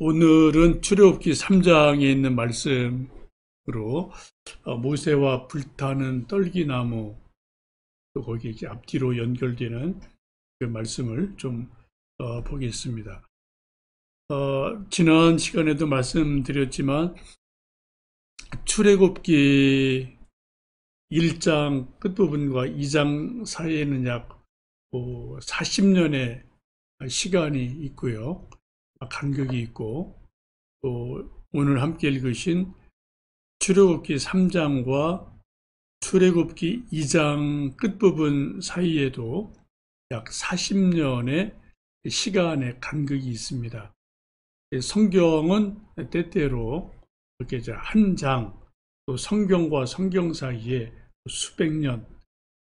오늘은 출애굽기 3장에 있는 말씀으로 모세와 불타는 떨기나무 또 거기 앞뒤로 연결되는 그 말씀을 좀 보겠습니다. 지난 시간에도 말씀드렸지만 출애굽기 1장 끝부분과 2장 사이에는 약 40년의 시간이 있고요. 간격이 있고, 또 오늘 함께 읽으신 출애굽기 3장과 출애굽기 2장 끝부분 사이에도 약 40년의 시간의 간격이 있습니다. 성경은 때때로 이렇게 한 장, 또 성경과 성경 사이에 수백 년,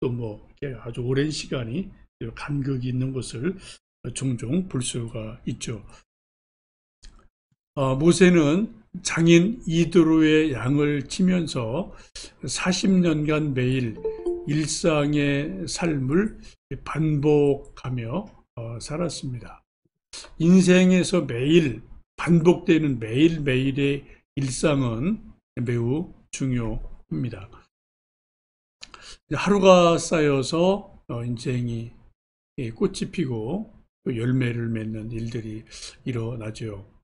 또 뭐 아주 오랜 시간이 간격이 있는 것을 종종 볼 수가 있죠. 모세는 장인 이드로의 양을 치면서 40년간 매일 일상의 삶을 반복하며 살았습니다. 인생에서 매일 반복되는 매일매일의 일상은 매우 중요합니다. 하루가 쌓여서 인생이 꽃이 피고 또 열매를 맺는 일들이 일어나죠.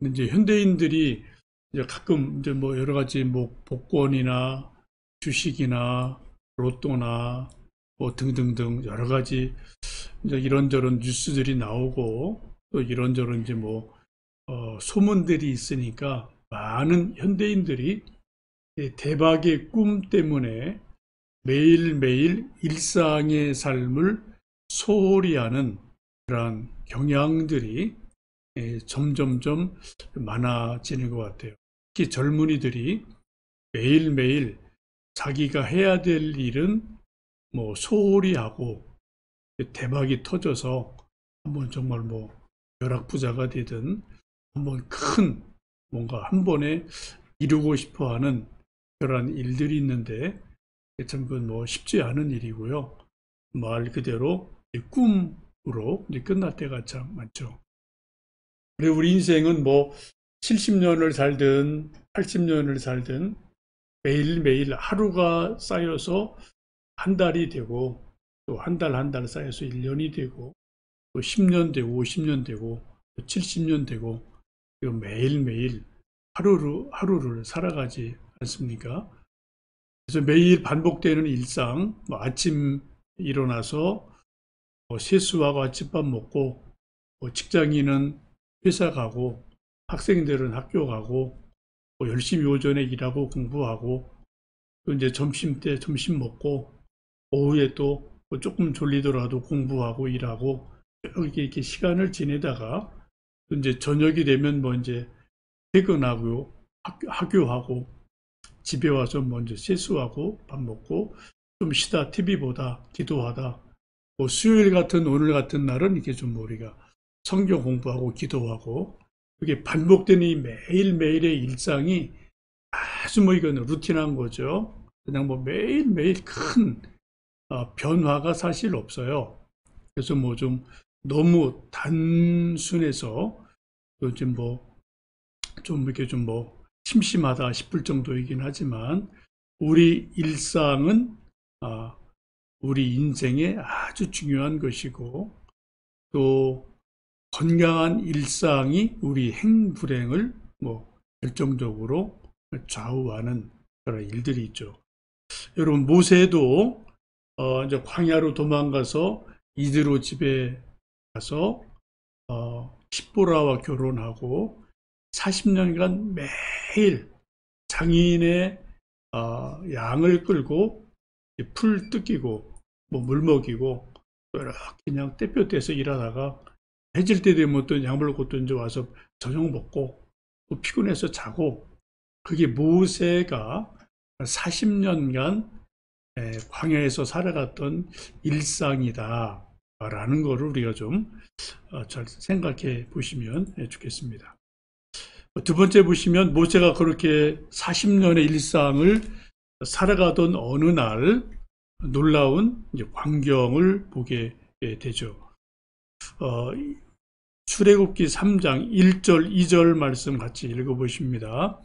이제 현대인들이 이제 가끔 이제 뭐 여러 가지 뭐 복권이나 주식이나 로또나 뭐 등등등 여러 가지 이제 이런저런 뉴스들이 나오고 또 이런저런 이제 뭐 소문들이 있으니까 많은 현대인들이 대박의 꿈 때문에 매일매일 일상의 삶을 소홀히 하는 그러한 경향들이 점점점 많아지는 것 같아요. 특히 젊은이들이 매일매일 자기가 해야 될 일은 뭐 소홀히 하고 대박이 터져서 한번 정말 뭐 벼락부자가 되든 한번 큰 뭔가 한 번에 이루고 싶어 하는 그러한 일들이 있는데 참 그건 뭐 쉽지 않은 일이고요. 말 그대로 꿈으로 이제 끝날 때가 참 많죠. 그리고 우리 인생은 뭐 70년을 살든 80년을 살든 매일매일 하루가 쌓여서 한 달이 되고 또 한 달 한 달 쌓여서 1년이 되고 또 10년 되고 50년 되고 또 70년 되고 매일매일 하루를 살아가지 않습니까? 그래서 매일 반복되는 일상, 뭐 아침 일어나서 세수하고 아침밥 먹고 직장인은 회사 가고 학생들은 학교 가고 열심히 오전에 일하고 공부하고 또 이제 점심 때 점심 먹고 오후에 또 조금 졸리더라도 공부하고 일하고 이렇게 시간을 지내다가 또 이제 저녁이 되면 뭐 이제 퇴근하고 학교하고 집에 와서 먼저 세수하고 밥 먹고 좀 쉬다 TV 보다 기도하다 뭐 수요일 같은 오늘 같은 날은 이렇게 좀 우리가 성경 공부하고 기도하고 그게 반복되는 이 매일매일의 일상이 아주 뭐 이건 루틴한 거죠. 그냥 뭐 매일매일 큰 변화가 사실 없어요. 그래서 뭐 좀 너무 단순해서 요즘 뭐 좀 이렇게 좀 뭐 심심하다 싶을 정도이긴 하지만 우리 일상은 우리 인생에 아주 중요한 것이고 또 건강한 일상이 우리 행불행을 뭐 결정적으로 좌우하는 그런 일들이 있죠. 여러분 모세도 이제 광야로 도망가서 이드로 집에 가서 십보라와 결혼하고 40년간 매일 장인의 양을 끌고 풀 뜯기고 뭐 물 먹이고 또 이렇게 그냥 때볕 떼서 일하다가 해질 때 되면 또 양물 걷고 이제 와서 저녁 먹고 또 피곤해서 자고 그게 모세가 40년간 광야에서 살아갔던 일상이다 라는 것을 우리가 좀 잘 생각해 보시면 좋겠습니다. 두 번째 보시면 모세가 그렇게 40년의 일상을 살아가던 어느 날 놀라운 광경을 보게 되죠. 출애굽기 3장 1절, 2절 말씀 같이 읽어보십니다.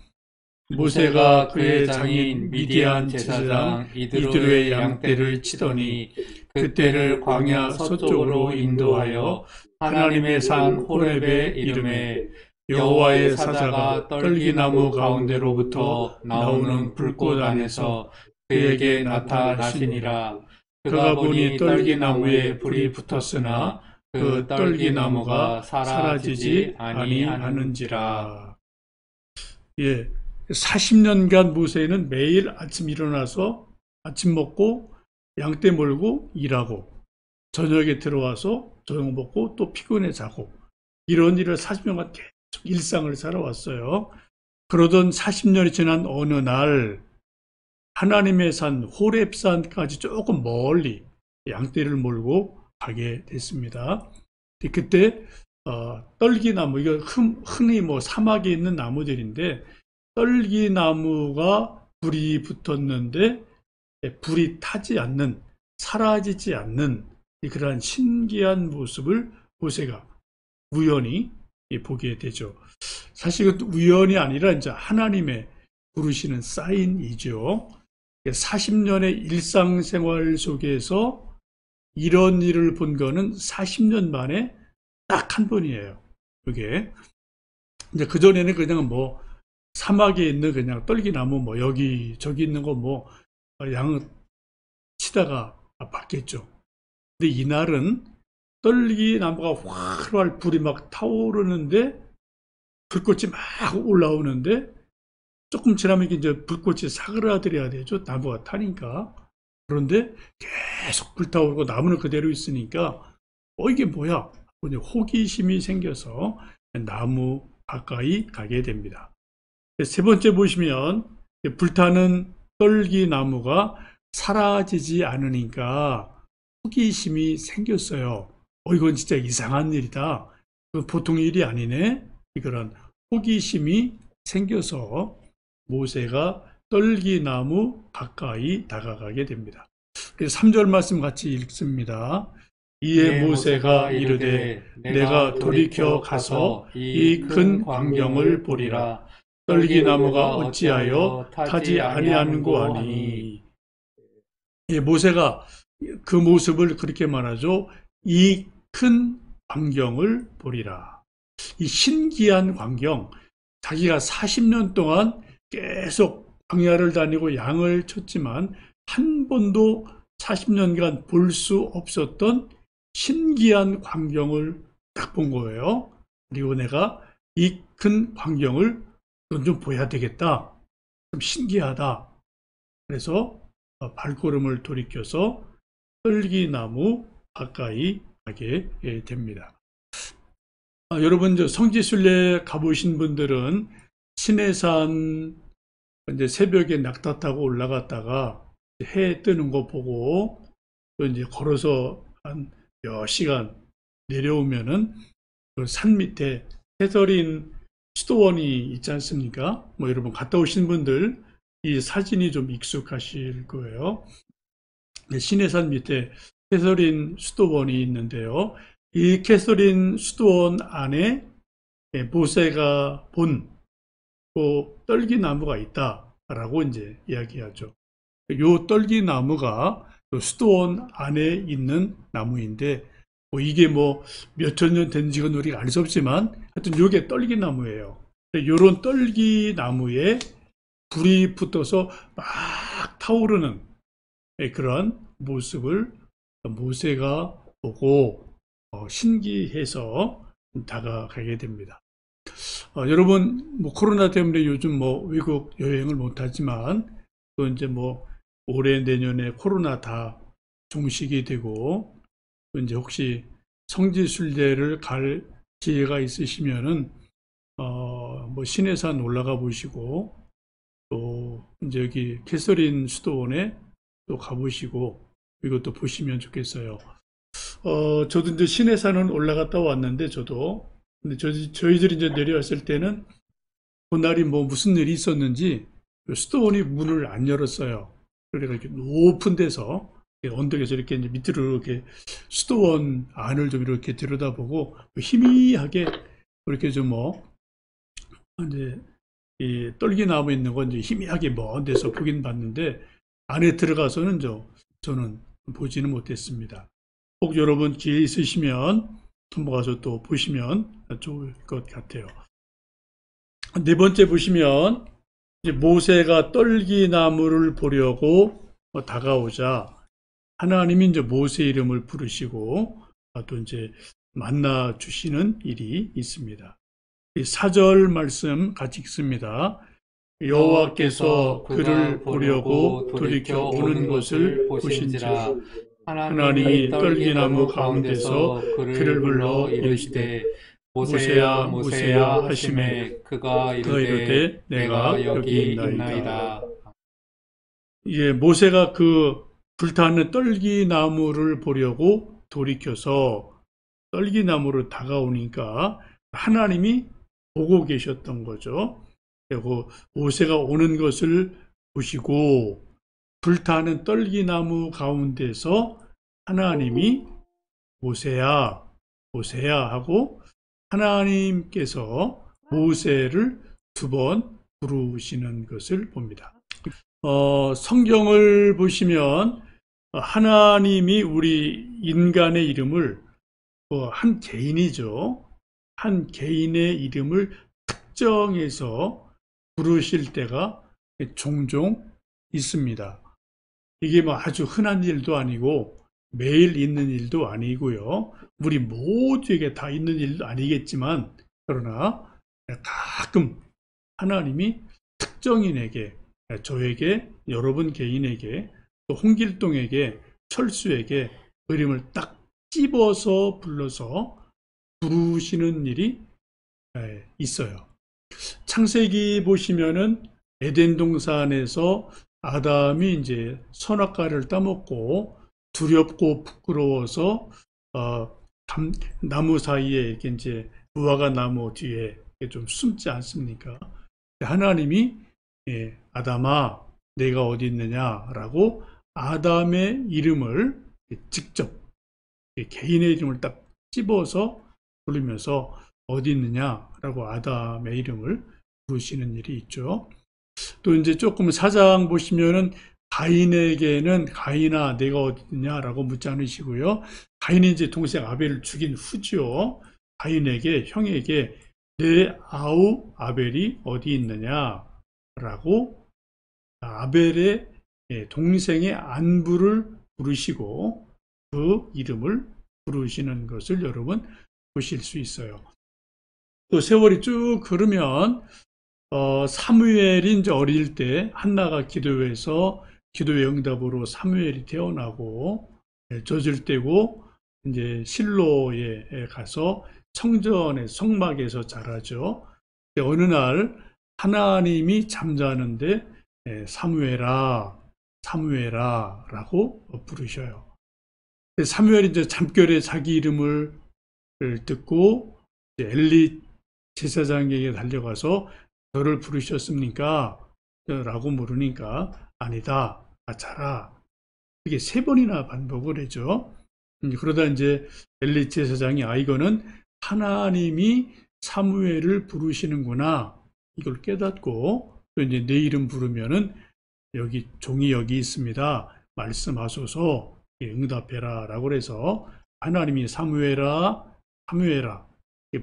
모세가 그의 장인 미디안 제사장 이드로의 양떼를 치더니 그떼를 광야 서쪽으로 인도하여 하나님의 산 호렙에 이르매 여호와의 사자가 떨기나무 가운데로부터 나오는 불꽃 안에서 그에게 나타나시니라. 그가 보니 떨기나무에 불이 붙었으나 그 떨기나무가 사라지지 아니하는지라. 예, 40년간 모세는 매일 아침 일어나서 아침 먹고 양떼 몰고 일하고 저녁에 들어와서 저녁 먹고 또 피곤해 자고 이런 일을 40년간 계속 일상을 살아왔어요. 그러던 40년이 지난 어느 날 하나님의 산 호렙산까지 조금 멀리 양떼를 몰고 가게 됐습니다. 그때 떨기나무, 이거 흔히 뭐 사막에 있는 나무들인데 떨기나무가 불이 붙었는데 불이 타지 않는, 사라지지 않는 그러한 신기한 모습을 모세가 우연히 보게 되죠. 사실 이것도 우연이 아니라 이제 하나님의 부르시는 사인이죠. 40년의 일상생활 속에서 이런 일을 본 거는 40년 만에 딱 한 번이에요. 그게 이제 그전에는 그냥 뭐 사막에 있는 그냥 떨기나무 뭐 여기 저기 있는 거 뭐 양 치다가 봤겠죠. 근데 이날은 떨기나무가 활활 불이 막 타오르는데 불꽃이 막 올라오는데 조금 지나면 이제 불꽃이 사그라들어야 되죠. 나무가 타니까. 그런데 계속 불타오르고 나무는 그대로 있으니까 이게 뭐야? 호기심이 생겨서 나무 가까이 가게 됩니다. 세 번째 보시면 불타는 떨기나무가 사라지지 않으니까 호기심이 생겼어요. 이건 진짜 이상한 일이다. 보통 일이 아니네. 그런 호기심이 생겨서 모세가 떨기나무 가까이 다가가게 됩니다. 그래서 3절 말씀 같이 읽습니다. 이에 모세가 이르되 내가 돌이켜 가서 이 큰 광경을 보리라. 떨기나무가 어찌하여 타지 아니하는고 하니. 예, 모세가 그 모습을 그렇게 말하죠. 이 큰 광경을 보리라. 이 신기한 광경, 자기가 40년 동안 계속 광야를 다니고 양을 쳤지만 한 번도 40년간 볼 수 없었던 신기한 광경을 딱 본 거예요. 그리고 내가 이 큰 광경을 좀 봐야 되겠다. 좀 신기하다. 그래서 발걸음을 돌이켜서 떨기나무 가까이 가게 됩니다. 여러분 성지순례 가보신 분들은 시내산 이제 새벽에 낙타 타고 올라갔다가 해 뜨는 거 보고 또 이제 걸어서 한 몇 시간 내려오면은 그 산 밑에 캐서린 수도원이 있지 않습니까? 뭐 여러분 갔다 오신 분들 이 사진이 좀 익숙하실 거예요. 시내산 밑에 캐서린 수도원이 있는데요. 이 캐서린 수도원 안에 모세가 본 떨기나무가 있다라고 이제 이야기하죠. 요 떨기나무가 수도원 안에 있는 나무인데 이게 뭐 몇천 년 된 지는 우리가 알 수 없지만 하여튼 요게 떨기나무예요. 요런 떨기나무에 불이 붙어서 막 타오르는 그런 모습을 모세가 보고 신기해서 다가가게 됩니다. 여러분 뭐 코로나 때문에 요즘 뭐 외국 여행을 못하지만 또 이제 뭐 올해 내년에 코로나 다 종식이 되고 또 이제 혹시 성지순례를 갈 기회가 있으시면은 뭐 시내산 올라가 보시고 또 이제 여기 캐서린 수도원에 또 가보시고 이것도 보시면 좋겠어요. 저도 이제 시내산은 올라갔다 왔는데 근데 저희들이 이제 내려왔을 때는 그날이 뭐 무슨 일이 있었는지 수도원이 문을 안 열었어요. 그러니까 이렇게 높은 데서 언덕에서 이렇게 이제 밑으로 이렇게 수도원 안을 좀 이렇게 들여다보고 희미하게 이렇게 좀 이제 이 떨기나무 있는 건 이제 희미하게 먼 데서 보긴 봤는데 안에 들어가서는 저는 보지는 못했습니다. 꼭 여러분 기회 있으시면 한번 가서 또 보시면 좋을 것 같아요. 네 번째 보시면 이제 모세가 떨기나무를 보려고 다가오자 하나님이 이제 모세 이름을 부르시고 또 이제 만나 주시는 일이 있습니다. 4절 말씀 같이 읽습니다. 여호와께서 그를 보려고 돌이켜 오는 것을 보신지라 하나님이 떨기나무 가운데서 그를 불러 이르시되 모세야 모세야 하시매 그가 이르되 내가 여기 있나이다. 예, 모세가 그 불타는 떨기나무를 보려고 돌이켜서 떨기나무로 다가오니까 하나님이 보고 계셨던 거죠. 그리고 모세가 오는 것을 보시고 불타는 떨기나무 가운데서 하나님이 모세야 모세야 하고 하나님께서 모세를 2번 부르시는 것을 봅니다. 성경을 보시면 하나님이 우리 인간의 이름을 한 개인이죠. 한 개인의 이름을 특정해서 부르실 때가 종종 있습니다. 이게 아주 흔한 일도 아니고 매일 있는 일도 아니고요. 우리 모두에게 다 있는 일도 아니겠지만 그러나 가끔 하나님이 특정인에게 저에게 여러분 개인에게 또 홍길동에게 철수에게 이름을 딱 찝어서 불러서 부르시는 일이 있어요. 창세기 보시면은 에덴 동산에서 아담이 이제 선악과를 따먹고 두렵고 부끄러워서 나무 사이에 이렇게 이제 무화과 나무 뒤에 좀 숨지 않습니까? 하나님이 아담아 내가 어디 있느냐라고 아담의 이름을 직접 개인의 이름을 딱 찝어서 부르면서 어디 있느냐라고 아담의 이름을 부르시는 일이 있죠. 또 이제 조금 사장 보시면은 가인에게는 가인아 내가 어디 있느냐라고 묻지 않으시고요. 가인이 이제 동생 아벨을 죽인 후죠. 가인에게 형에게 내 아우 아벨이 어디 있느냐라고 아벨의 동생의 안부를 부르시고 그 이름을 부르시는 것을 여러분 보실 수 있어요. 또 세월이 쭉 흐르면 사무엘이 이제 어릴 때 한나가 기도해서 기도의 응답으로 사무엘이 태어나고 젖을 떼고 이제 실로에 가서 성전의 성막에서 자라죠. 어느 날 하나님이 잠자는데 사무엘아 사무엘아 라고 부르셔요. 사무엘이 이제 잠결에 자기 이름을 듣고 엘리 제사장에게 달려가서 너를 부르셨습니까? 라고 물으니까 아니다, 자라. 이게 3번이나 반복을 했죠. 그러다 이제 엘리 제사장이 이거는 하나님이 사무엘을 부르시는구나 이걸 깨닫고 또 이제 내 이름 부르면은 여기 종이 여기 있습니다. 말씀하소서 응답해라 라고 해서 하나님이 사무엘아 사무엘아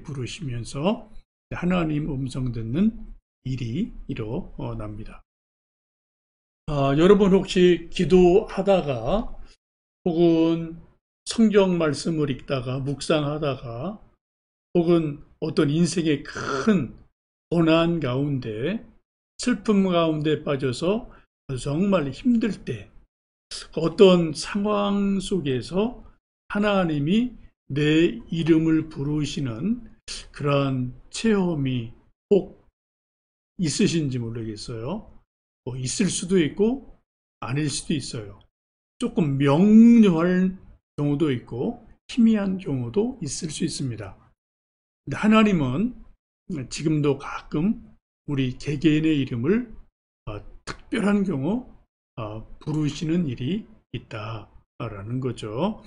부르시면서 하나님 음성 듣는 일이 일어납니다. 여러분 혹시 기도하다가 혹은 성경 말씀을 읽다가 묵상하다가 혹은 어떤 인생의 큰 고난 가운데 슬픔 가운데 빠져서 정말 힘들 때 어떤 상황 속에서 하나님이 내 이름을 부르시는 그러한 체험이 꼭 있으신지 모르겠어요. 있을 수도 있고 아닐 수도 있어요. 조금 명료할 경우도 있고 희미한 경우도 있을 수 있습니다. 근데 하나님은 지금도 가끔 우리 개개인의 이름을 특별한 경우 부르시는 일이 있다. 라는 거죠.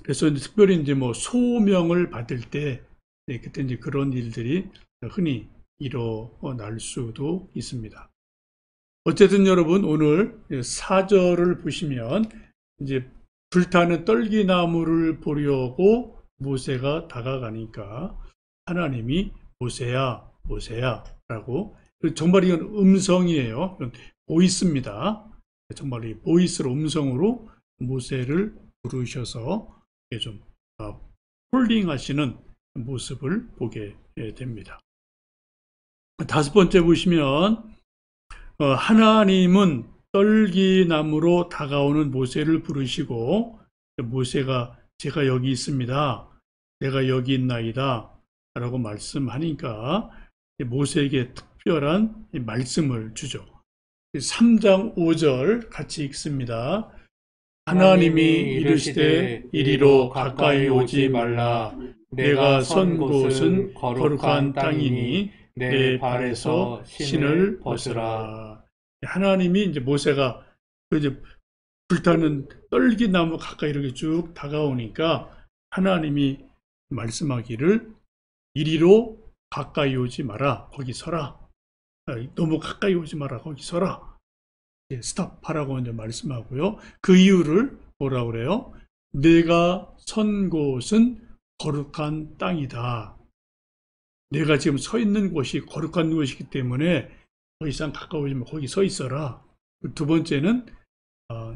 그래서 이제 특별히 이제 뭐 소명을 받을 때, 네, 그때 이제 그런 일들이 흔히 일어날 수도 있습니다. 어쨌든 여러분, 오늘 4절을 보시면 이제 불타는 떨기나무를 보려고 모세가 다가가니까 하나님이 모세야, 모세야 라고, 정말 이건 음성이에요. 이건 보이스입니다. 정말 이 보이스로, 음성으로 모세를 부르셔서 좀 폴링 하시는 모습을 보게 됩니다. 다섯 번째 보시면 하나님은 떨기나무로 다가오는 모세를 부르시고, 모세가 제가 여기 있습니다, 내가 여기 있나이다 라고 말씀하니까 모세에게 특별한 말씀을 주죠. 3장 5절 같이 읽습니다. 하나님이 이르시되 이리로 가까이 오지 말라. 내가 선 곳은 거룩한 땅이니 내 발에서 신을 벗으라. 하나님이 이제 모세가 이제 불타는 떨기나무 가까이 이렇게 쭉 다가오니까 하나님이 말씀하기를 이리로 가까이 오지 마라. 거기 서라. 너무 가까이 오지 마라. 거기 서라. 스탑하라고 이제 말씀하고요. 그 이유를 뭐라고 그래요? 내가 선 곳은 거룩한 땅이다. 내가 지금 서 있는 곳이 거룩한 곳이기 때문에 더 이상 가까우지 마. 거기 서 있어라. 두 번째는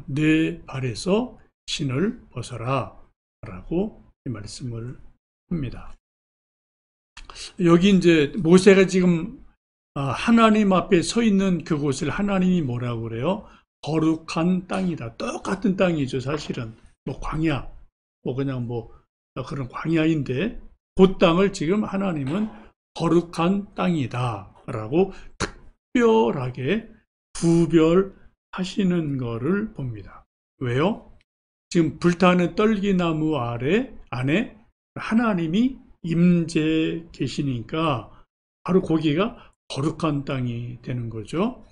내 발에서 신을 벗어라 라고 말씀을 합니다. 여기 이제 모세가 지금 하나님 앞에 서 있는 그곳을 하나님이 뭐라고 그래요? 거룩한 땅이다. 똑같은 땅이죠, 사실은. 뭐 광야, 뭐 그냥 뭐 그런 광야인데 그 땅을 지금 하나님은 거룩한 땅이다 라고 특별하게 구별하시는 것을 봅니다. 왜요? 지금 불타는 떨기나무 안에 하나님이 임재 계시니까 바로 거기가 거룩한 땅이 되는 거죠.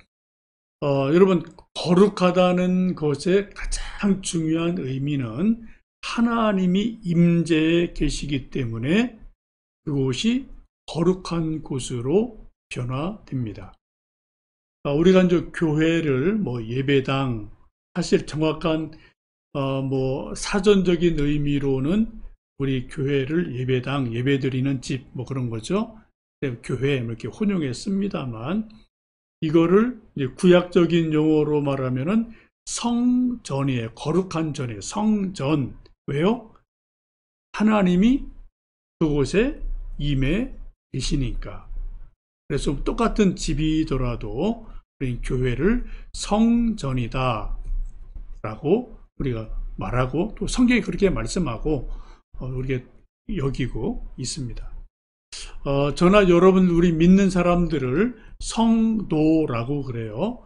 여러분, 거룩하다는 것의 가장 중요한 의미는 하나님이 임재해 계시기 때문에 그곳이 거룩한 곳으로 변화됩니다. 우리가 이제 교회를 뭐 예배당, 사실 정확한 뭐 사전적인 의미로는 우리 교회를 예배당, 예배드리는 집 뭐 그런 거죠. 교회 이렇게 혼용했습니다만 이거를 이제 구약적인 용어로 말하면은 성전이에요. 거룩한 전이에요. 성전. 왜요? 하나님이 그곳에 임해 계시니까. 그래서 똑같은 집이더라도 우리 교회를 성전이다 라고 우리가 말하고 또 성경이 그렇게 말씀하고 우리가 여기고 있습니다. 저나 여러분, 우리 믿는 사람들을 성도라고 그래요.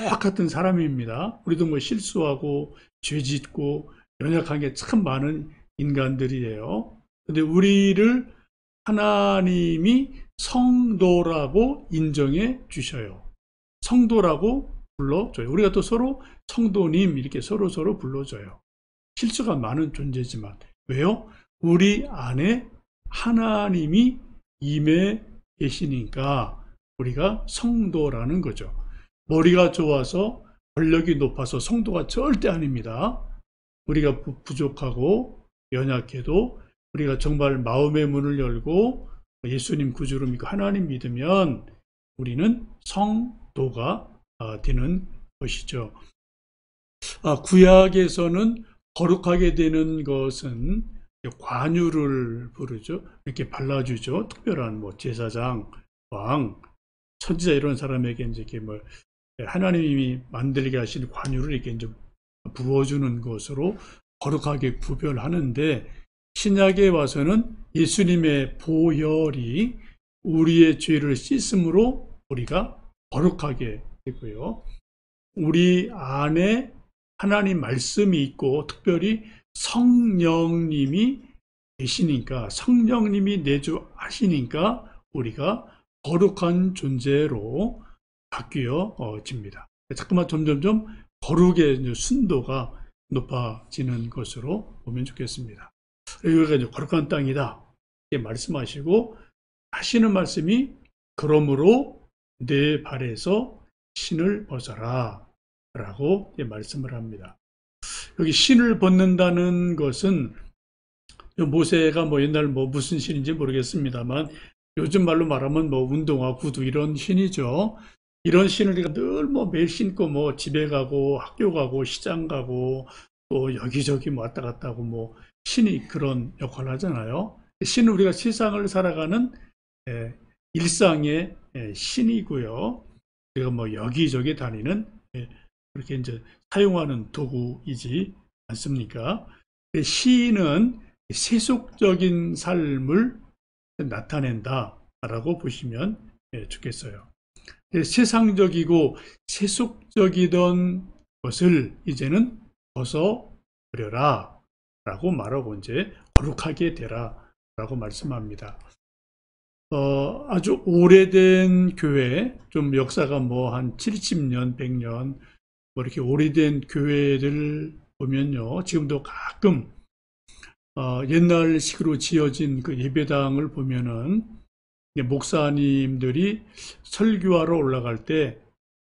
똑같은 사람입니다. 우리도 뭐 실수하고 죄 짓고 연약한 게 참 많은 인간들이에요. 근데 우리를 하나님이 성도라고 인정해 주셔요. 성도라고 불러줘요. 우리가 또 서로 성도님 이렇게 서로 불러줘요. 실수가 많은 존재지만. 왜요? 우리 안에 하나님이 임해 계시니까 우리가 성도라는 거죠. 머리가 좋아서 권력이 높아서 성도가 절대 아닙니다. 우리가 부족하고 연약해도 우리가 정말 마음의 문을 열고 예수님 구주로 믿고 하나님 믿으면 우리는 성도가 되는 것이죠. 구약에서는 거룩하게 되는 것은 관유를 부르죠. 이렇게 발라주죠. 특별한 뭐 제사장, 왕, 선지자 이런 사람에게 이제 뭐 하나님이 만들게 하신 관유를 이렇게 이제 부어주는 것으로 거룩하게 구별하는데, 신약에 와서는 예수님의 보혈이 우리의 죄를 씻음으로 우리가 거룩하게 되고요. 우리 안에 하나님 말씀이 있고 특별히 성령님이 계시니까, 성령님이 내주하시니까 우리가 거룩한 존재로 바뀌어집니다. 자꾸만 점점점 거룩의 순도가 높아지는 것으로 보면 좋겠습니다. 여기가 이제 거룩한 땅이다 이렇게 말씀하시고 하시는 말씀이 그러므로 내 발에서 신을 벗어라 라고 말씀을 합니다. 여기 신을 벗는다는 것은 모세가 옛날 무슨 신인지 모르겠습니다만 요즘 말로 말하면 운동화, 구두 이런 신이죠. 이런 신을 우리가 늘 매일 신고 집에 가고 학교 가고 시장 가고 또 여기저기 왔다 갔다 하고 신이 그런 역할을 하잖아요. 신은 우리가 세상을 살아가는 일상의 신이고요. 우리가 여기저기 다니는 그렇게 이제 사용하는 도구이지 않습니까? 신은 세속적인 삶을 나타낸다라고 보시면 좋겠어요. 세상적이고 세속적이던 것을 이제는 벗어버려라 라고 말하고 이제 거룩하게 되라 라고 말씀합니다. 아주 오래된 교회, 좀 역사가 한 70년, 100년 이렇게 오래된 교회들 보면요, 지금도 가끔 옛날식으로 지어진 그 예배당을 보면은 목사님들이 설교하러 올라갈 때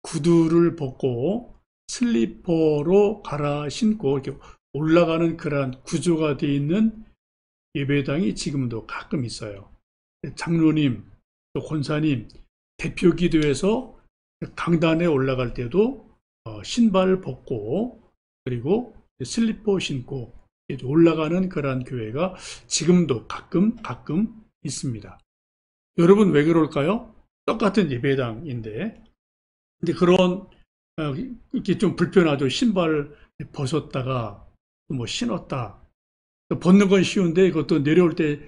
구두를 벗고 슬리퍼로 갈아 신고 이렇게 올라가는 그러한 구조가 되어 있는 예배당이 지금도 가끔 있어요. 장로님, 또 권사님, 대표 기도에서 강단에 올라갈 때도 신발 벗고 그리고 슬리퍼 신고 올라가는 그러한 교회가 지금도 가끔 있습니다. 여러분 왜 그럴까요? 똑같은 예배당인데 근데 그런 이렇게 좀 불편하죠. 신발 벗었다가 신었다. 벗는 건 쉬운데 이것도 내려올 때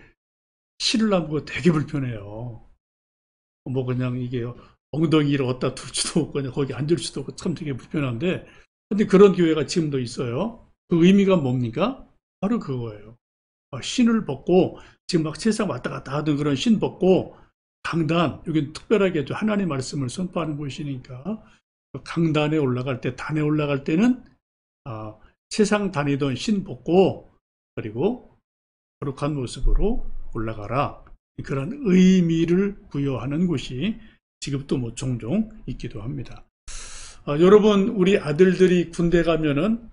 신으려면 되게 불편해요. 그냥 이게 엉덩이를 어디다 둘지도 없고 그냥 거기 앉을 수도 없고 참 되게 불편한데 근데 그런 교회가 지금도 있어요. 그 의미가 뭡니까? 바로 그거예요. 신을 벗고 지금 막 세상 왔다 갔다 하던 그런 신 벗고 강단, 여기는 특별하게 하나님 말씀을 선포하는 곳이니까 강단에 올라갈 때, 단에 올라갈 때는 세상 다니던 신 벗고 그리고 거룩한 모습으로 올라가라. 그런 의미를 부여하는 곳이 지금도 종종 있기도 합니다. 여러분, 우리 아들들이 군대 가면은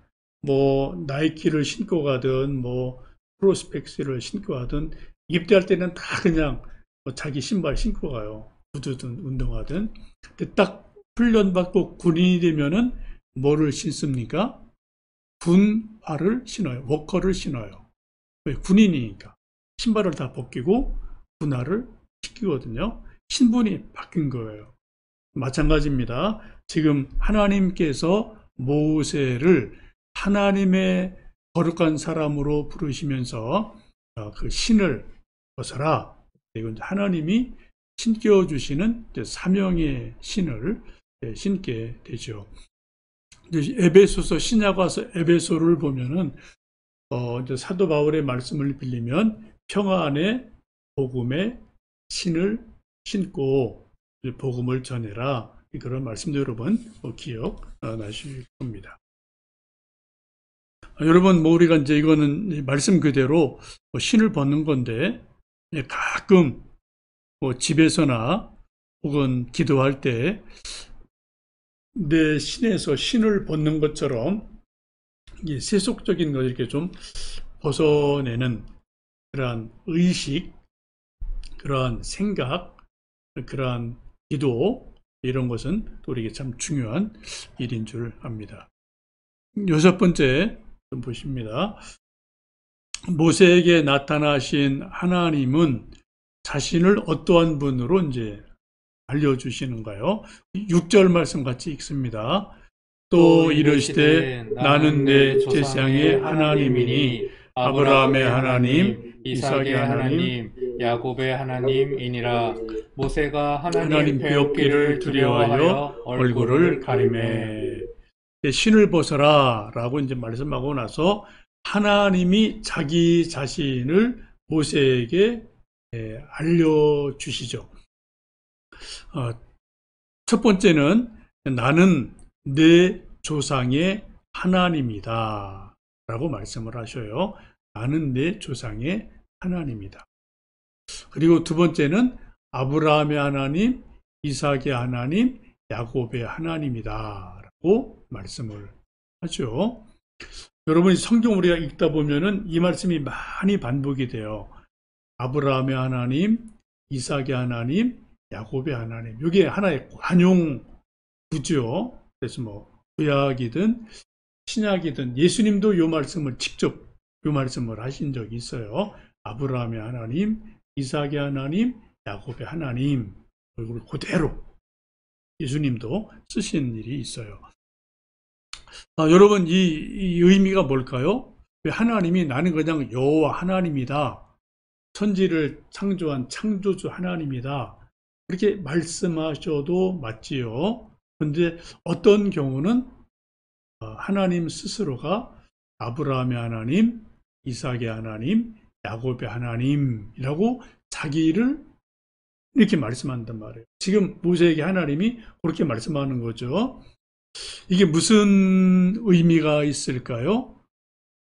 나이키를 신고 가든 프로스펙스를 신고 가든 입대할 때는 다 그냥 자기 신발 신고 가요. 구두든 운동화든. 근데 딱 훈련받고 군인이 되면은 뭐를 신습니까? 군화를 신어요. 워커를 신어요. 왜? 군인이니까. 신발을 다 벗기고 군화를 시키거든요. 신분이 바뀐 거예요. 마찬가지입니다. 지금 하나님께서 모세를 하나님의 거룩한 사람으로 부르시면서 그 신을 벗어라. 이건 하나님이 신겨주시는 사명의 신을 신게 되죠. 에베소서 신약 와서 에베소를 보면은 이제 사도 바울의 말씀을 빌리면 평화 안에 복음의 신을 신고 복음을 전해라. 그런 말씀도 여러분 기억나실 겁니다. 여러분 우리가 이제 이거는 말씀 그대로 신을 벗는 건데 가끔 집에서나 혹은 기도할 때 내 신에서 신을 벗는 것처럼 세속적인 걸 이렇게 좀 벗어내는 그러한 의식, 그러한 생각, 그러한 기도 이런 것은 또 우리에게 참 중요한 일인 줄 압니다. 여섯 번째 좀 보십니다. 모세에게 나타나신 하나님은 자신을 어떠한 분으로 이제 알려주시는가요? 6절 말씀 같이 읽습니다. 또 이르시되 나는 내 제사장의 하나님이니 아브라함의 하나님, 이삭의 하나님, 야곱의 하나님이니라. 모세가 하나님 뼈기를 두려워하여 얼굴을 가리매. 신을 벗어라 라고 이제 말씀하고 나서 하나님이 자기 자신을 모세에게 알려주시죠. 첫 번째는 나는 내 조상의 하나님이다. 라고 말씀을 하셔요. 나는 내 조상의 하나님이다. 그리고 두 번째는 아브라함의 하나님, 이삭의 하나님, 야곱의 하나님이다 라고 말씀을 하죠. 여러분이 성경 우리가 읽다 보면은 이 말씀이 많이 반복이 돼요. 아브라함의 하나님, 이삭의 하나님, 야곱의 하나님. 이게 하나의 관용 구죠. 그래서 뭐 구약이든 신약이든 예수님도 이 말씀을 직접 이 말씀을 하신 적이 있어요. 아브라함의 하나님, 이삭의 하나님, 야곱의 하나님. 이걸 그대로 예수님도 쓰신 일이 있어요. 여러분 이 의미가 뭘까요? 하나님이 나는 그냥 여호와 하나님이다. 천지를 창조한 창조주 하나님이다. 그렇게 말씀하셔도 맞지요. 그런데 어떤 경우는 하나님 스스로가 아브라함의 하나님, 이삭의 하나님, 야곱의 하나님이라고 자기를 이렇게 말씀한단 말이에요. 지금 모세에게 하나님이 그렇게 말씀하는 거죠. 이게 무슨 의미가 있을까요?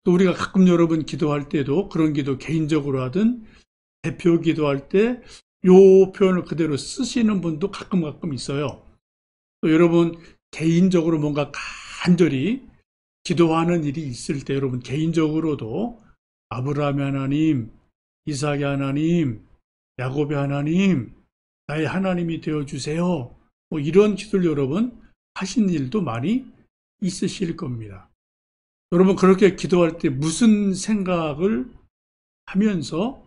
또 우리가 가끔 여러분 기도할 때도 그런 기도 개인적으로 하든 대표 기도할 때 이 표현을 그대로 쓰시는 분도 가끔 있어요. 또 여러분 개인적으로 뭔가 간절히 기도하는 일이 있을 때 여러분 개인적으로도 아브라함의 하나님, 이삭의 하나님, 야곱의 하나님, 나의 하나님이 되어주세요. 뭐 이런 기도를 여러분 하신 일도 많이 있으실 겁니다. 여러분 그렇게 기도할 때 무슨 생각을 하면서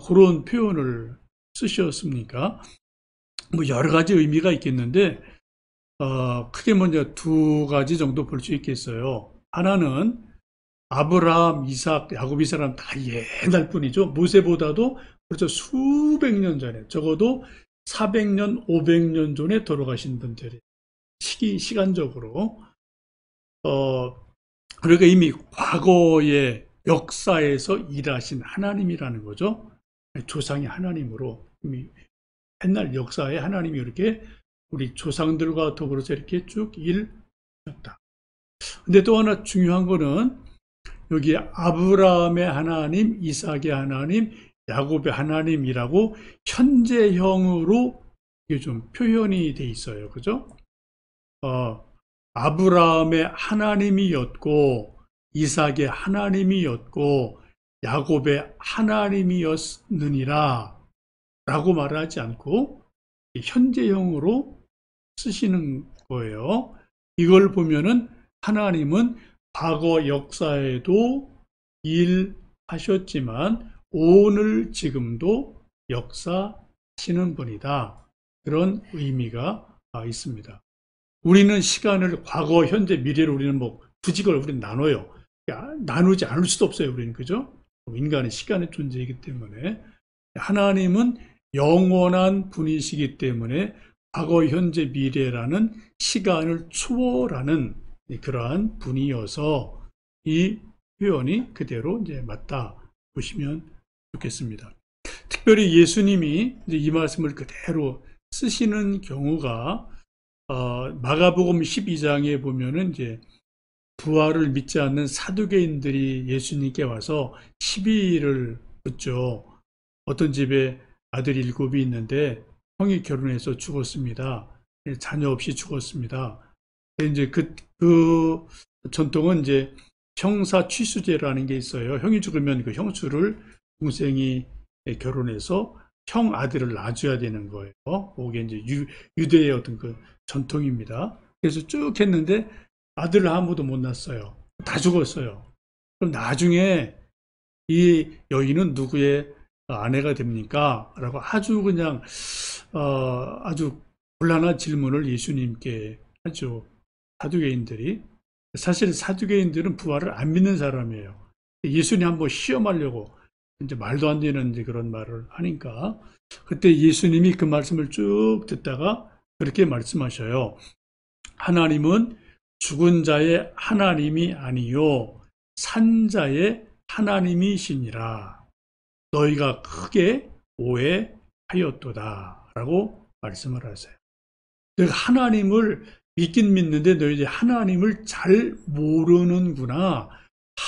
그런 표현을 쓰셨습니까? 뭐 여러 가지 의미가 있겠는데 크게 먼저 두 가지 정도 볼 수 있겠어요. 하나는 아브라함, 이삭, 야곱 이 사람 다 옛날 분이죠. 모세보다도 그렇죠. 수백 년 전에 적어도 400년, 500년 전에 돌아가신 분들이 시간적으로 그러니까 이미 과거의 역사에서 일하신 하나님이라는 거죠. 조상의 하나님으로 이미 옛날 역사에 하나님이 이렇게 우리 조상들과 더불어서 이렇게 쭉 일하셨다. 근데 또 하나 중요한 거는 여기 아브라함의 하나님, 이삭의 하나님, 야곱의 하나님이라고 현재형으로 이게 좀 표현이 돼 있어요. 그죠? 아브라함의 하나님이었고 이삭의 하나님이었고 야곱의 하나님이었느니라 라고 말하지 않고 현재형으로 쓰시는 거예요. 이걸 보면은 하나님은 과거 역사에도 일하셨지만 오늘 지금도 역사하시는 분이다. 그런 의미가 있습니다. 우리는 시간을 과거, 현재, 미래로 우리는 뭐 부직을 우리는 나눠요. 나누지 않을 수도 없어요. 우리는 그죠? 인간은 시간의 존재이기 때문에 하나님은 영원한 분이시기 때문에 과거, 현재, 미래라는 시간을 초월하는 그러한 분이어서 이 표현이 그대로 이제 맞다 보시면 좋겠습니다. 특별히 예수님이 이제 이 말씀을 그대로 쓰시는 경우가 마가복음 12장에 보면은 이제 부활을 믿지 않는 사두개인들이 예수님께 와서 시비를 붙죠. 어떤 집에 아들 7이 있는데 형이 결혼해서 죽었습니다. 자녀 없이 죽었습니다. 이제 그 전통은 이제 형사 취수제라는 게 있어요. 형이 죽으면 그 형수를 동생이 결혼해서 형 아들을 낳아줘야 되는 거예요. 그게 이제 유대의 어떤 그 전통입니다. 그래서 쭉 했는데 아들을 아무도 못 낳았어요. 다 죽었어요. 그럼 나중에 이 여인은 누구의 아내가 됩니까? 라고 아주 그냥 아주 곤란한 질문을 예수님께 하죠. 사두개인들이. 사실 사두개인들은 부활을 안 믿는 사람이에요. 예수님 한번 시험하려고 이제 말도 안 되는 이제 그런 말을 하니까 그때 예수님이 그 말씀을 쭉 듣다가 그렇게 말씀하셔요. 하나님은 죽은 자의 하나님이 아니요 산 자의 하나님이시니라. 너희가 크게 오해하였도다 라고 말씀을 하세요. 너희가 하나님을 믿긴 믿는데 너희들이 하나님을 잘 모르는구나.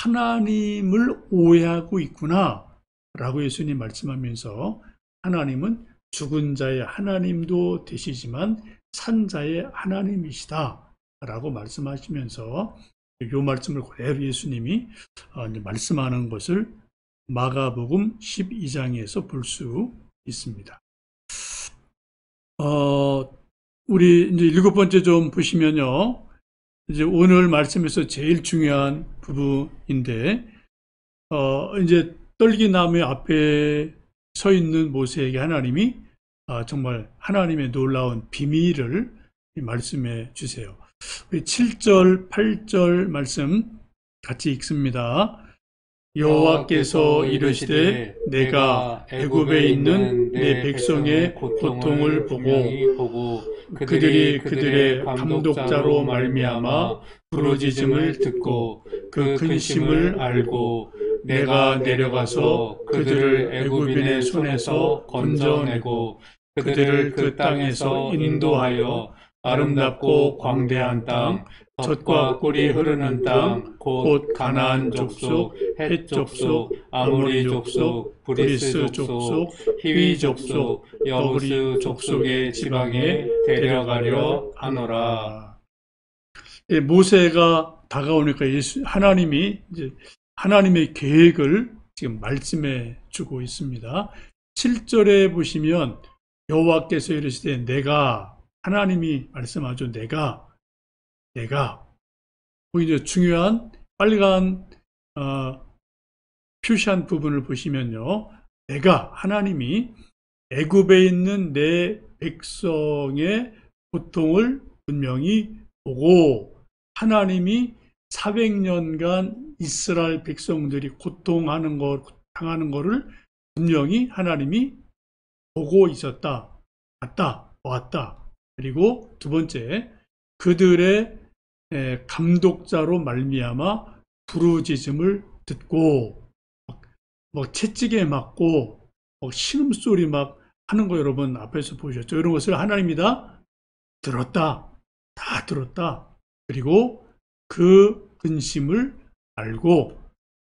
하나님을 오해하고 있구나 라고 예수님 말씀하면서 하나님은 죽은 자의 하나님도 되시지만 산 자의 하나님이시다 라고 말씀하시면서 이 말씀을 그대로 예수님이 말씀하는 것을 마가복음 12장에서 볼 수 있습니다. 우리 이제 7번째 좀 보시면요. 이제 오늘 말씀에서 제일 중요한 부분인데, 이제 떨기나무 앞에 서 있는 모세에게 하나님이 정말 하나님의 놀라운 비밀을 말씀해 주세요. 7절, 8절 말씀 같이 읽습니다. 여호와께서 이르시되 내가 애굽에 있는 내 백성의 고통을 보고 그들이 그들의 감독자로 말미암아 부르짖음을 듣고 그 근심을 알고 내가 내려가서 그들을 애굽인의 손에서 건져내고 그들을 그 땅에서 인도하여 아름답고 광대한 땅, 젖과 꿀이 흐르는 땅, 곧 가나안 족속, 헷 족속, 아모리 족속, 브리스 족속, 히위 족속, 여부스 족속의 지방에 데려가려 하노라. 모세가 다가오니까 하나님이 이제 하나님의 계획을 지금 말씀해 주고 있습니다. 7절에 보시면 여호와께서 이르시되 내가 하나님이 말씀하죠. 내가 이제 중요한 빨간 표시한 부분을 보시면요. 내가 하나님이 애굽에 있는 내 백성의 고통을 분명히 보고 하나님이 400년간 이스라엘 백성들이 고통하는 당하는 것을 분명히 하나님이 보고 있었다. 봤다. 보았다. 그리고 두 번째, 그들의 감독자로 말미암아 부르짖음을 듣고 뭐 채찍에 맞고 신음소리 막 하는 거 여러분 앞에서 보셨죠? 이런 것을 하나님이 다 들었다. 다 들었다. 그리고 그 근심을 알고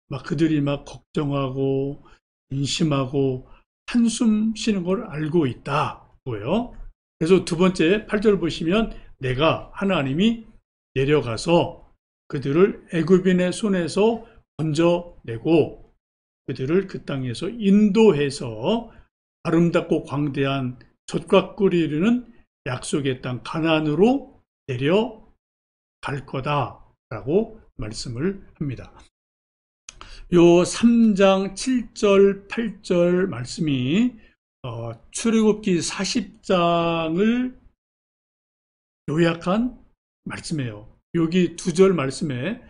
막 그들이 막 걱정하고 인심하고 한숨 쉬는 걸 알고 있다고요. 그래서 두 번째 8절 보시면 내가 하나님이 내려가서 그들을 애굽인의 손에서 건져내고 그들을 그 땅에서 인도해서 아름답고 광대한 젖과 꿀이 흐르는 약속의 땅 가나안으로 내려갈 거다라고 말씀을 합니다. 요 3장 7절 8절 말씀이 출애굽기 40장을 요약한 말씀이에요. 여기 2절 말씀에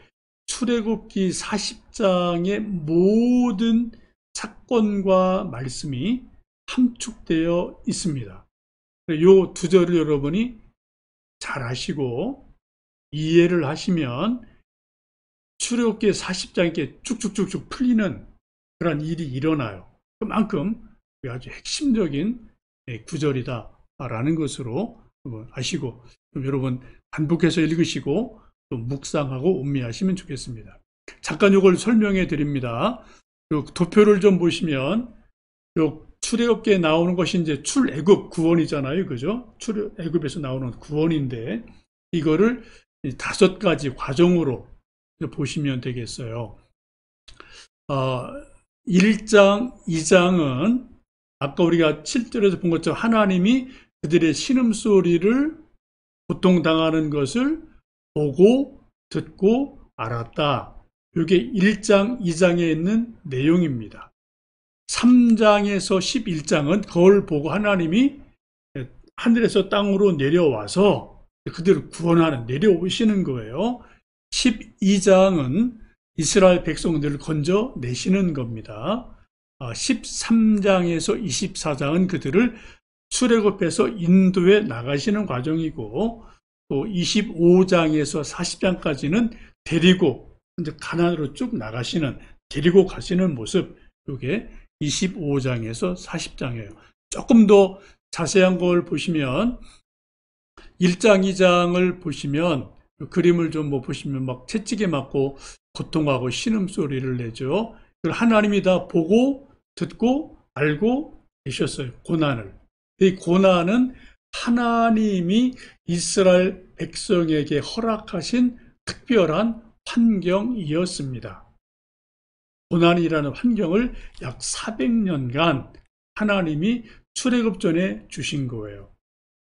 출애굽기 40장의 모든 사건과 말씀이 함축되어 있습니다. 요 2절을 여러분이 잘 아시고 이해를 하시면 출애굽기 40장에 쭉쭉쭉쭉 풀리는 그런 일이 일어나요. 그만큼 아주 핵심적인 구절이다라는 것으로 아시고 여러분 반복해서 읽으시고 또 묵상하고 음미하시면 좋겠습니다. 잠깐 이걸 설명해 드립니다. 도표를 좀 보시면 출애굽기에 나오는 것이 이제 출애굽 구원이잖아요, 그죠? 출애굽에서 나오는 구원인데 이거를 5가지 과정으로 보시면 되겠어요. 1장, 2장은 아까 우리가 7절에서 본 것처럼 하나님이 그들의 신음소리를 고통당하는 것을 보고 듣고 알았다. 이게 1장, 2장에 있는 내용입니다. 3장에서 11장은 그걸 보고 하나님이 하늘에서 땅으로 내려와서 그들을 구원하는, 내려오시는 거예요. 12장은 이스라엘 백성들을 건져내시는 겁니다. 13장에서 24장은 그들을 출애굽해서 인도에 나가시는 과정이고 또 25장에서 40장까지는 데리고 이제 가나안으로 쭉 나가시는, 데리고 가시는 모습, 이게 25장에서 40장이에요. 조금 더 자세한 걸 보시면 1장, 2장을 보시면 그림을 좀 보시면 막 채찍에 맞고 고통하고 신음소리를 내죠. 그걸 하나님이 다 보고 듣고 알고 계셨어요. 고난을. 이 고난은 하나님이 이스라엘 백성에게 허락하신 특별한 환경이었습니다. 고난이라는 환경을 약 400년간 하나님이 출애굽 전에 주신 거예요.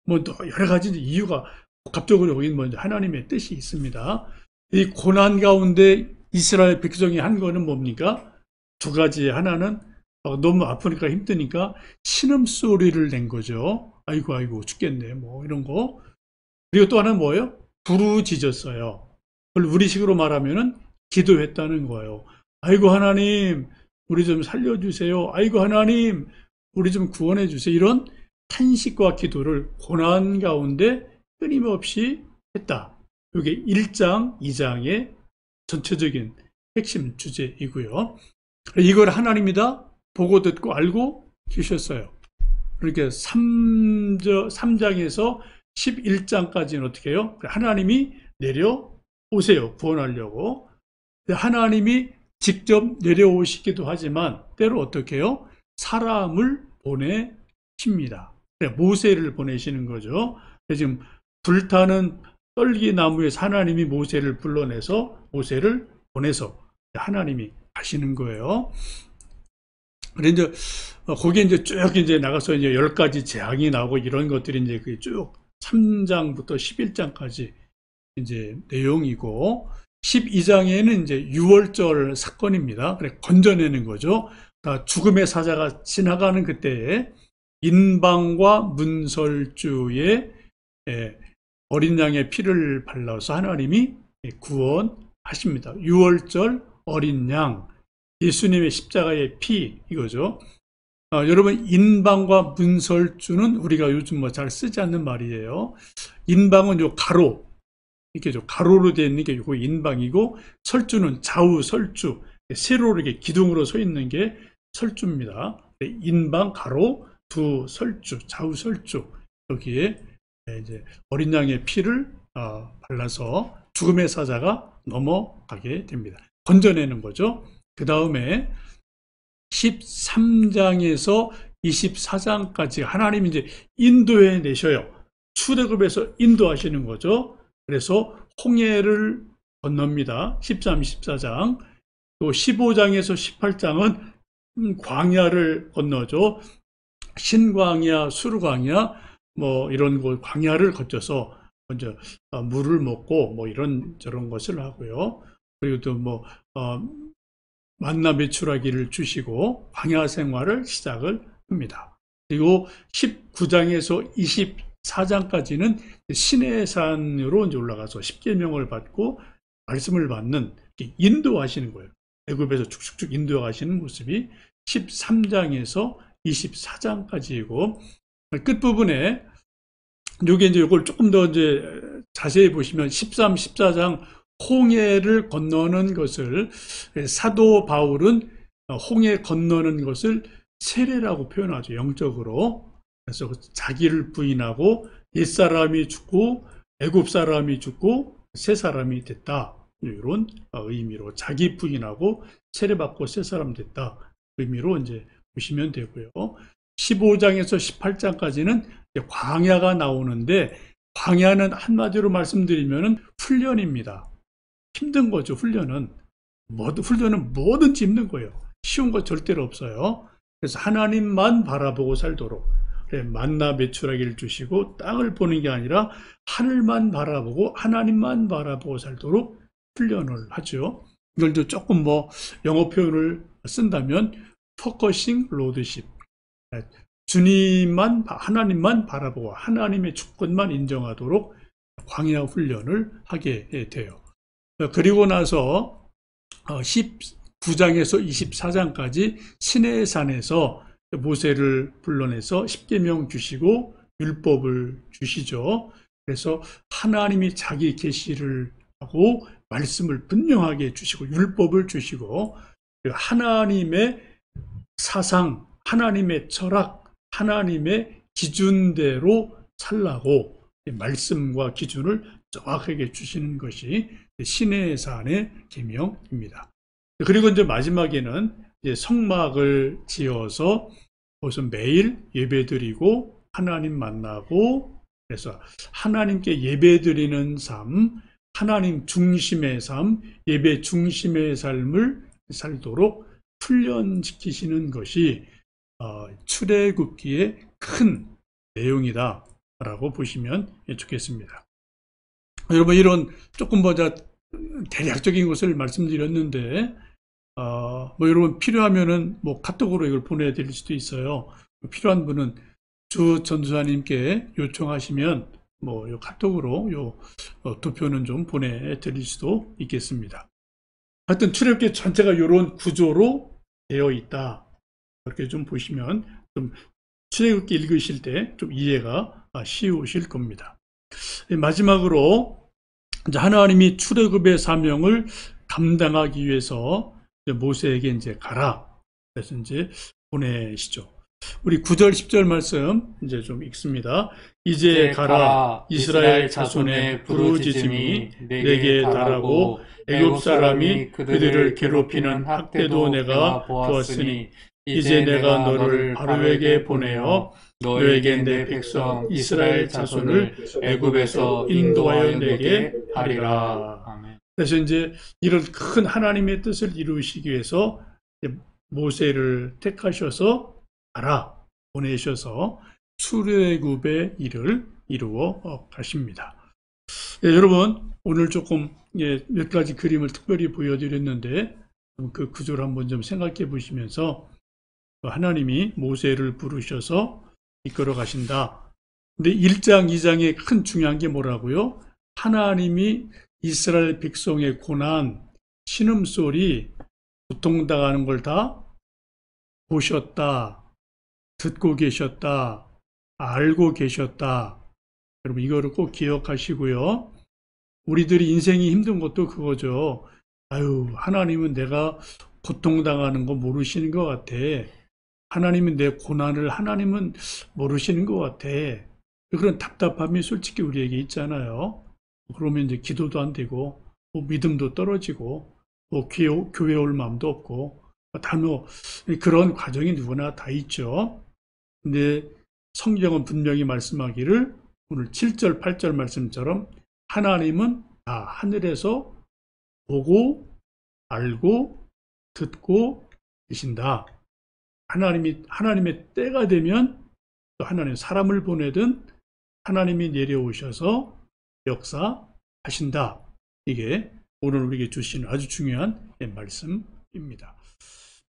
뭐 여러 가지 이유가 복합적으로 여기 먼저 하나님의 뜻이 있습니다. 이 고난 가운데 이스라엘 백성이 한 거는 뭡니까? 두 가지. 하나는 너무 아프니까 힘드니까 신음소리를 낸 거죠. 아이고 아이고 죽겠네 뭐 이런 거. 그리고 또 하나는 뭐예요? 부르짖었어요. 그걸 우리식으로 말하면은 기도했다는 거예요. 아이고 하나님 우리 좀 살려주세요. 아이고 하나님 우리 좀 구원해 주세요. 이런 탄식과 기도를 고난 가운데 끊임없이 했다. 이게 1장, 2장의 전체적인 핵심 주제이고요. 이걸 하나님이 다 보고 듣고 알고 계셨어요. 그러니까 3장에서 11장까지는 어떻게 해요? 하나님이 내려오세요. 구원하려고. 하나님이 직접 내려오시기도 하지만 때로 어떻게 해요? 사람을 보내십니다. 모세를 보내시는 거죠. 지금 불타는 떨기나무에서 하나님이 모세를 불러내서 모세를 보내서 하나님이 하시는 거예요. 그런데 이제 거기에 이제 쭉 이제 나가서 이제 10가지 재앙이 나오고 이런 것들이 이제 쭉 3장부터 11장까지 이제 내용이고 12장에는 이제 유월절 사건입니다. 그래 건져내는 거죠. 죽음의 사자가 지나가는 그때에 인방과 문설주의 어린 양의 피를 발라서 하나님이 구원하십니다. 유월절 어린 양, 예수님의 십자가의 피 이거죠. 여러분 인방과 문설주는 우리가 요즘 뭐 잘 쓰지 않는 말이에요. 인방은 요 가로 이렇게 가로로 되어 있는 게 요거 인방이고 설주는 좌우 설주 세로로 이렇게 기둥으로 서 있는 게 설주입니다. 인방 가로 두 설주 좌우 설주 여기에 이제 어린 양의 피를 발라서 죽음의 사자가 넘어가게 됩니다. 건져내는 거죠. 그 다음에 13장에서 24장까지 하나님이 이제 인도해 내셔요. 출애굽에서 인도하시는 거죠. 그래서 홍해를 건넙니다. 13, 14장. 또 15장에서 18장은 광야를 건너죠. 신광야, 수르광야, 뭐 이런 곳 광야를 거쳐서 먼저 물을 먹고 뭐 이런 저런 것을 하고요. 그리고 또 뭐 만나 메추라기를 주시고 광야 생활을 시작을 합니다. 그리고 19장에서 24장까지는 시내산으로 이제 올라가서 십계명을 받고 말씀을 받는 인도하시는 거예요. 애굽에서 쭉쭉쭉 인도하시는 모습이 13장에서 24장까지이고 끝부분에 요게 이제 이걸 조금 더 이제 자세히 보시면 13, 14장 홍해를 건너는 것을 사도 바울은 홍해 건너는 것을 세례라고 표현하죠. 영적으로. 그래서 자기를 부인하고 옛사람이 죽고 애굽 사람이 죽고 새 사람이 됐다. 이런 의미로 자기 부인하고 세례받고 새 사람 됐다. 의미로 이제 보시면 되고요. 15장에서 18장까지는 광야가 나오는데 광야는 한마디로 말씀드리면 훈련입니다. 힘든 거죠. 훈련은 뭐든지 힘든 거예요. 쉬운 거 절대로 없어요. 그래서 하나님만 바라보고 살도록 만나 메추라기를 주시고 땅을 보는 게 아니라 하늘만 바라보고 하나님만 바라보고 살도록 훈련을 하죠. 이걸 조금 뭐 영어 표현을 쓴다면 포커싱 로드십, 주님만 하나님만 바라보고 하나님의 주권만 인정하도록 광야 훈련을 하게 돼요. 그리고 나서 19장에서 24장까지 시내산에서 모세를 불러내서 십계명 주시고 율법을 주시죠. 그래서 하나님이 자기 계시를 하고 말씀을 분명하게 주시고 율법을 주시고 하나님의 사상, 하나님의 철학, 하나님의 기준대로 살라고 말씀과 기준을 정확하게 주시는 것이 신의 산의 계명입니다. 그리고 이제 마지막에는 이제 성막을 지어서 무슨 매일 예배드리고 하나님 만나고, 그래서 하나님께 예배드리는 삶, 하나님 중심의 삶, 예배 중심의 삶을 살도록 훈련시키시는 것이 출애굽기의 큰 내용이다 라고 보시면 좋겠습니다. 여러분, 이런 조금 보자 대략적인 것을 말씀드렸는데, 뭐 여러분 필요하면은 뭐 카톡으로 이걸 보내드릴 수도 있어요. 필요한 분은 주 전수사님께 요청하시면 뭐 요 카톡으로 요 도표는 좀 보내드릴 수도 있겠습니다. 하여튼 출애굽기 전체가 이런 구조로 되어 있다. 그렇게 좀 보시면 좀 출애굽기 읽으실 때 좀 이해가 쉬우실 겁니다. 마지막으로 이제 하나님이 출애굽의 사명을 감당하기 위해서 모세에게 이제 가라. 그래서 이제 보내시죠. 우리 9절, 10절 말씀 이제 좀 읽습니다. 이제 가라. 이스라엘 자손의 부르짖음이 내게 달하고 애굽 사람이 그들을 괴롭히는 학대도 내가 보았으니 이제 내가 너를 바로에게 보내어 너에게 내 백성 이스라엘 자손을 애굽에서 인도하여 내게 하리라. 아멘. 그래서 이제 이런 큰 하나님의 뜻을 이루시기 위해서 모세를 택하셔서 가라 보내셔서 출애굽의 일을 이루어 가십니다. 여러분, 오늘 조금 몇 가지 그림을 특별히 보여드렸는데 그 구조를 한번 좀 생각해 보시면서 하나님이 모세를 부르셔서 이끌어 가신다. 근데 1장, 2장에 큰 중요한 게 뭐라고요? 하나님이 이스라엘 백성의 고난, 신음소리, 고통당하는 걸 다 보셨다, 듣고 계셨다, 알고 계셨다. 여러분, 이거를 꼭 기억하시고요. 우리들이 인생이 힘든 것도 그거죠. 아유, 하나님은 내가 고통당하는 거 모르시는 것 같아. 하나님은 내 고난을 하나님은 모르시는 것 같아. 그런 답답함이 솔직히 우리에게 있잖아요. 그러면 이제 기도도 안 되고, 뭐 믿음도 떨어지고, 뭐 교회 올 마음도 없고, 다 뭐 그런 과정이 누구나 다 있죠. 근데 성경은 분명히 말씀하기를 오늘 7절, 8절 말씀처럼 하나님은 다 하늘에서 보고, 알고, 듣고 계신다. 하나님의 때가 되면 또 하나님 사람을 보내든 하나님이 내려오셔서 역사하신다. 이게 오늘 우리에게 주시는 아주 중요한 말씀입니다.